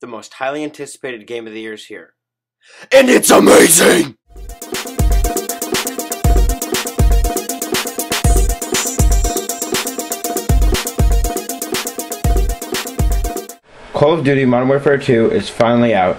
The most highly anticipated game of the year is here. And it's amazing! Call of Duty Modern Warfare 2 is finally out.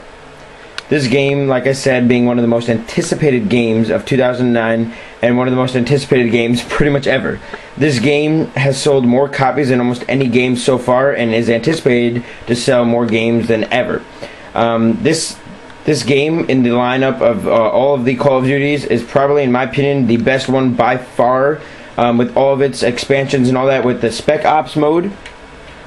This game, like I said, being one of the most anticipated games of 2009 and one of the most anticipated games pretty much ever. This game has sold more copies than almost any game so far and is anticipated to sell more games than ever. This game in the lineup of all of the Call of Duties is probably, in my opinion, the best one by far, with all of its expansions and all that, with the Spec Ops mode,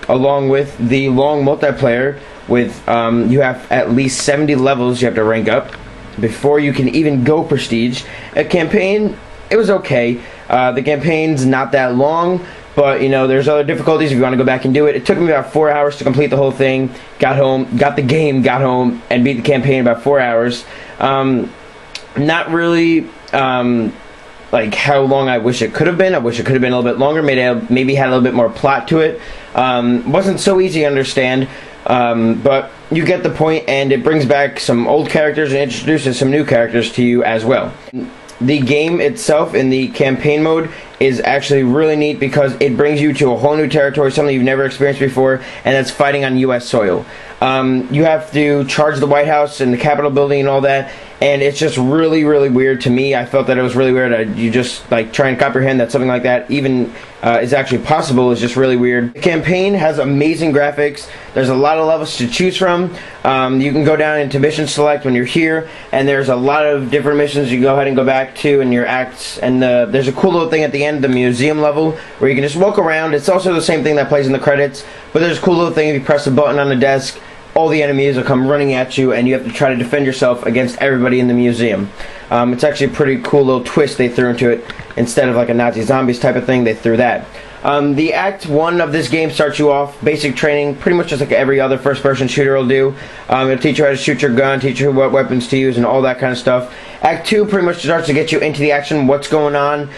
along with the long multiplayer. With you have at least 70 levels you have to rank up before you can even go prestige. A campaign, it was okay. The campaign's not that long, but you know, there's other difficulties if you want to go back and do it. It took me about 4 hours to complete the whole thing. Got home, got the game, got home, and beat the campaign in about 4 hours. Not really like how long I wish it could have been. I wish it could have been a little bit longer. Maybe had a little bit more plot to it. Wasn't so easy to understand. But you get the point, and it brings back some old characters and introduces some new characters to you as well. The game itself in the campaign mode is actually really neat because it brings you to a whole new territory, something you've never experienced before, and that's fighting on U.S. soil. You have to charge the White House and the Capitol building and all that, and it's just really, really weird to me. I felt that it was really weird. You just like try and comprehend that something like that even is actually possible is just really weird. The campaign has amazing graphics. There's a lot of levels to choose from. You can go down into mission select when you're here, and there's a lot of different missions you can go ahead and go back to in your acts. And there's a cool little thing at the end, the museum level, where you can just walk around. It's also the same thing that plays in the credits, but there's a cool little thing if you press a button on the desk. All the enemies will come running at you, and you have to try to defend yourself against everybody in the museum. It's actually a pretty cool little twist they threw into it. Instead of like a Nazi zombies type of thing, they threw that. The Act 1 of this game starts you off, basic training, pretty much just like every other first-person shooter will do. It'll teach you how to shoot your gun, teach you what weapons to use, and all that kind of stuff. Act 2 pretty much starts to get you into the action, what's going on,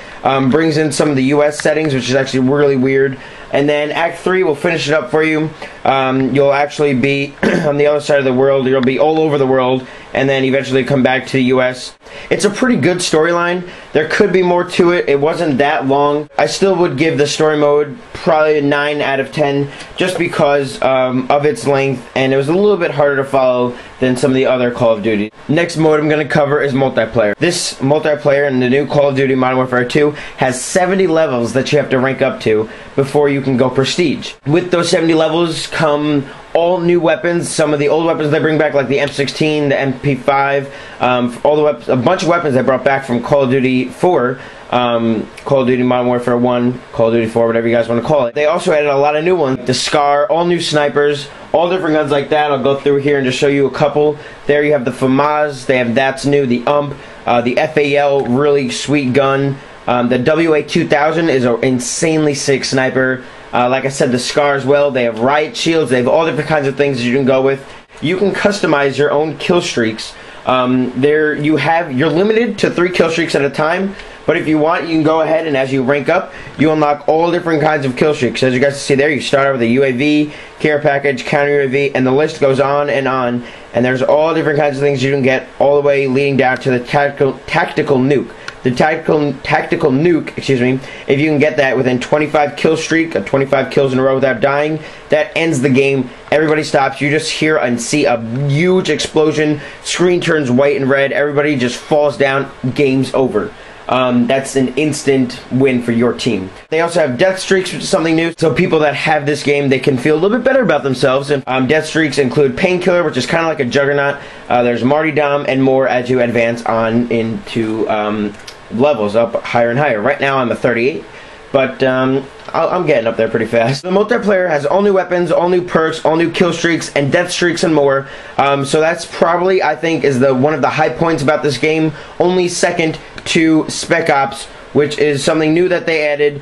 brings in some of the US settings, which is actually really weird. And then Act 3 will finish it up for you. You'll actually be on the other side of the world. You'll be all over the world, and then eventually come back to the US. It's a pretty good storyline. There could be more to it. It wasn't that long. I still would give the story mode probably a 9 out of 10 just because of its length, and it was a little bit harder to follow than some of the other Call of Duty. Next mode I'm going to cover is multiplayer. This multiplayer in the new Call of Duty Modern Warfare 2 has 70 levels that you have to rank up to before you can go prestige. With those 70 levels come all new weapons. Some of the old weapons they bring back, like the M16, the MP5, a bunch of weapons they brought back from Call of Duty 4, Call of Duty Modern Warfare 1, Call of Duty 4, whatever you guys want to call it. They also added a lot of new ones. The SCAR, all new snipers, all different guns like that. I'll go through here and just show you a couple. There you have the FAMAS, they have that's new, the the FAL, really sweet gun. The WA-2000 is an insanely sick sniper. Like I said, the SCAR as well. They have riot shields. They have all different kinds of things that you can go with. You can customize your own kill streaks. You're limited to 3 kill streaks at a time. But if you want, you can go ahead and as you rank up, you unlock all different kinds of kill streaks. As you guys see there, you start out with a UAV, care package, counter UAV, and the list goes on. And there's all different kinds of things you can get, all the way leading down to the tactical nuke. The tactical nuke, excuse me, if you can get that within 25 kill streak, 25 kills in a row without dying, that ends the game. Everybody stops. You just hear and see a huge explosion. Screen turns white and red. Everybody just falls down. Game's over. That's an instant win for your team. They also have death streaks, which is something new. So people that have this game, they can feel a little bit better about themselves. And death streaks include Painkiller, which is kind of like a juggernaut. There's Martyrdom and more as you advance on into levels up higher and higher. Right now I'm a 38, but I'm getting up there pretty fast. The multiplayer has all new weapons, all new perks, all new kill streaks, and death streaks and more. So that's probably, I think, is one of the high points about this game. Only second to Spec Ops, which is something new that they added,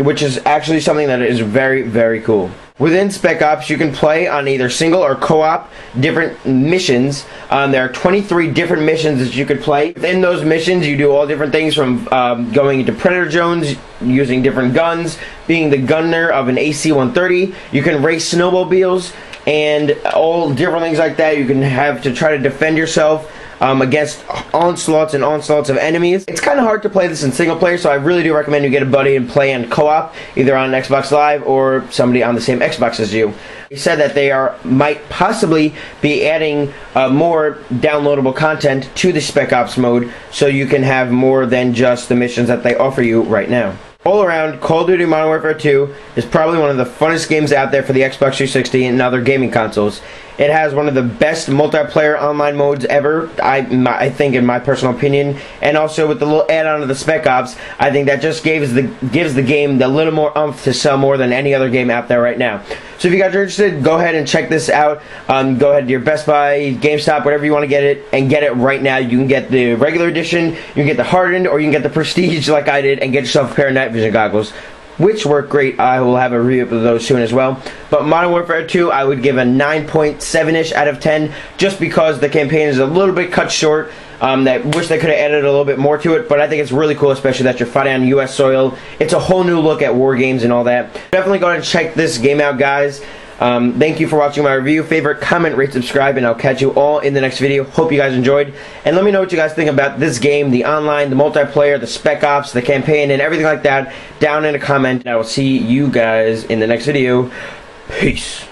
which is actually something that is very, very cool. Within Spec Ops, you can play on either single or co-op different missions. There are 23 different missions that you could play. Within those missions, you do all different things from going into Predator zones, using different guns, being the gunner of an AC-130. You can race snowmobiles. and all different things like that you can have to try to defend yourself against onslaughts and onslaughts of enemies. It's kind of hard to play this in single player, so I really do recommend you get a buddy and play in co-op, either on Xbox Live or somebody on the same Xbox as you. They said that they might possibly be adding more downloadable content to the Spec Ops mode, so you can have more than just the missions that they offer you right now. All around, Call of Duty Modern Warfare 2 is probably one of the funnest games out there for the Xbox 360 and other gaming consoles. It has one of the best multiplayer online modes ever, I think, in my personal opinion. And also with the little add-on of the Spec Ops, I think that just gives the game the little more oomph to sell more than any other game out there right now. So if you guys are interested, go ahead and check this out. Go ahead to your Best Buy, GameStop, whatever you want to get it, and get it right now. You can get the regular edition, you can get the hardened, or you can get the Prestige like I did, and get yourself a pair of night vision goggles, which work great. I will have a review of those soon as well. But Modern Warfare 2, I would give a 9.7-ish out of 10, just because the campaign is a little bit cut short. I wish they could have added a little bit more to it, but I think it's really cool, especially that you're fighting on U.S. soil. It's a whole new look at war games and all that. Definitely go ahead and check this game out, guys. Thank you for watching my review. Favorite, comment, rate, subscribe, and I'll catch you all in the next video. Hope you guys enjoyed. And let me know what you guys think about this game, the online, the multiplayer, the Spec Ops, the campaign, and everything like that down in a comment. And I will see you guys in the next video. Peace.